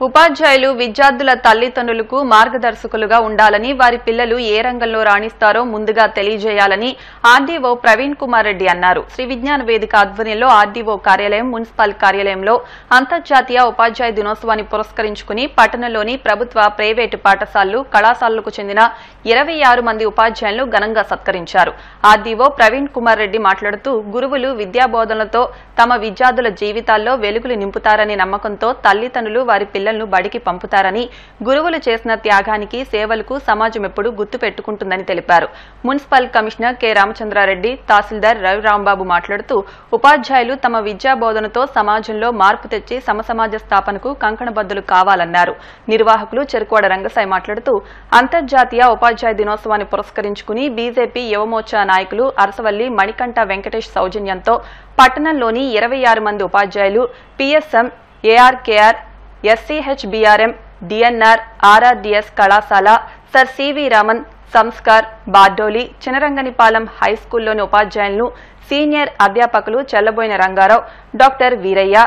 ఉపాధ్యాయులు విద్యార్థుల తల్లిదండ్రులకు మార్గదర్శకులుగా ఉండాలని, వారి పిల్లలు ఏ రంగంలో రాణిస్తారో ముందుగా తెలియజేయాలని ఆర్డీఓ ప్రవీణ్ కుమార్ రెడ్డి అన్నారు. శ్రీ విజ్ఞాన వేదిక ఆధ్వర్యంలో ఆర్డీఓ కార్యాలయం, మున్సిపల్ కార్యాలయంలో అంతర్జాతీయ ఉపాధ్యాయ దినోత్సవాన్ని పురస్కరించుకుని పట్టణంలోని ప్రభుత్వ, ప్రైవేటు పాఠశాలలు, కళాశాలలకు చెందిన 26 మంది ఉపాధ్యాయులను ఘనంగా సత్కరించారు. ఆర్డీఓ ప్రవీణ్ కుమార్ రెడ్డి మాట్లాడుతూ, గురువులు విద్యాబోధనలతో తమ విద్యార్థుల జీవితాల్లో వెలుగులు నింపుతారనే నమ్మకంతో తల్లిదండ్రులు వారి పిల్లలను బడికి పంపుతారని, గురువులు చేసిన త్యాగానికి, సేవలకు సమాజం ఎప్పుడూ గుర్తు పెట్టుకుంటుందని తెలిపారు. మున్సిపల్ కమిషనర్ కె రామచంద్రారెడ్డి, తహసీల్దార్ రవి రాంబాబు మాట్లాడుతూ, ఉపాధ్యాయులు తమ విద్యాబోధనతో సమాజంలో మార్పు తెచ్చి సమసమాజ స్థాపనకు కంకణబద్దులు కావాలన్నారు. నిర్వాహకులు చెరుకోడ రంగసాయి మాట్లాడుతూ, అంతర్జాతీయ ఉపాధ్యాయ దినోత్సవాన్ని పురస్కరించుకుని బీజేపీ యువమోర్చా నాయకులు అరసవల్లి మణికంఠ వెంకటేష్ సౌజన్యంతో పట్టణంలోని 26 మంది ఉపాధ్యాయులు పీఎస్ఎం, ఏఆర్కేఆర్, ఎస్సీహెచ్బీఆర్ఎం, డిఎన్ఆర్, ఆర్ఆర్డీఎస్ కళాశాల, సర్ సివి రామన్, సంస్కార్, బార్డోలి, చినరంగనిపాలెం హైస్కూల్లోని ఉపాధ్యాయులను సీనియర్ అధ్యాపకులు Chellaboina Rangarao, doctor Veeraiah,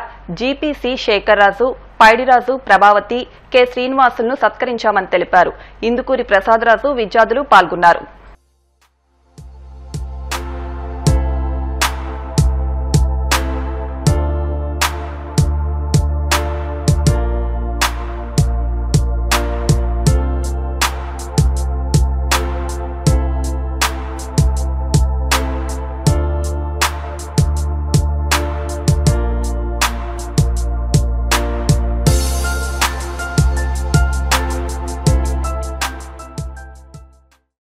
GPC Sekharraju, Paidiraju, Prabhavathi, K శ్రీనివాసులను సత్కరించామని తెలిపారు. ఇందుకూరి ప్రసాదరాజు విద్యార్థులు పాల్గొన్నారు.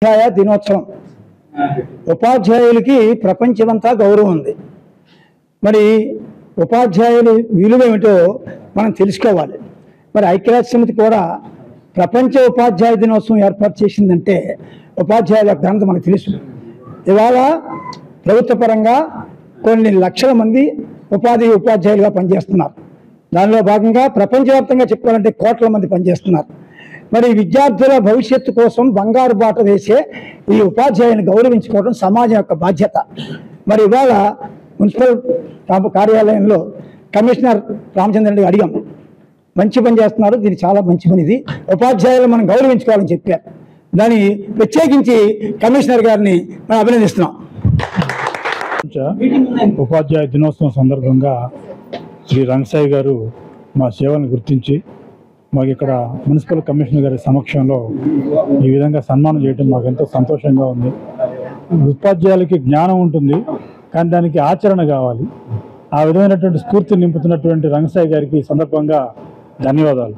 ఉపాధ్యాయ దినోత్సవం. ఉపాధ్యాయులకి ప్రపంచమంతా గౌరవం ఉంది. మరి ఉపాధ్యాయులు విలువ ఏమిటో మనం తెలుసుకోవాలి. మరి ఐక్యరాజ్య సమితి కూడా ప్రపంచ ఉపాధ్యాయ దినోత్సవం ఏర్పాటు చేసిందంటే ఉపాధ్యాయుల ఘనత మనకు తెలుసు. ఇవాళ ప్రభుత్వ పరంగా కొన్ని లక్షల మంది ఉపాధ్యాయులుగా పనిచేస్తున్నారు. దానిలో భాగంగా ప్రపంచవ్యాప్తంగా చెప్పుకోవాలంటే కోట్ల మంది పనిచేస్తున్నారు. మరి విద్యార్థుల భవిష్యత్తు కోసం బంగారు బాట వేసే ఈ ఉపాధ్యాయులను గౌరవించుకోవడం సమాజం యొక్క బాధ్యత. మరి ఇవాళ మున్సిపల్ కార్యాలయంలో కమిషనర్ రామచంద్రరెడ్డి అడిగాం, మంచి పని చేస్తున్నారు, దీన్ని చాలా మంచి పని, ఇది ఉపాధ్యాయులను మనం గౌరవించుకోవాలని చెప్పారు. దాన్ని ప్రత్యేకించి కమిషనర్ గారిని మనం అభినందిస్తున్నాం. ఉపాధ్యాయ దినోత్సవం సందర్భంగా శ్రీ రంగసాయి గారు మా సేవలను గుర్తించి మాకు ఇక్కడ మున్సిపల్ కమిషనర్ గారి సమక్షంలో ఈ విధంగా సన్మానం చేయడం మాకు ఎంతో సంతోషంగా ఉంది. ఉపాధ్యాయులకి జ్ఞానం ఉంటుంది, కానీ దానికి ఆచరణ కావాలి. ఆ విధమైనటువంటి స్ఫూర్తిని నింపుతున్నటువంటి రంగసాయి గారికి ఈ సందర్భంగా ధన్యవాదాలు.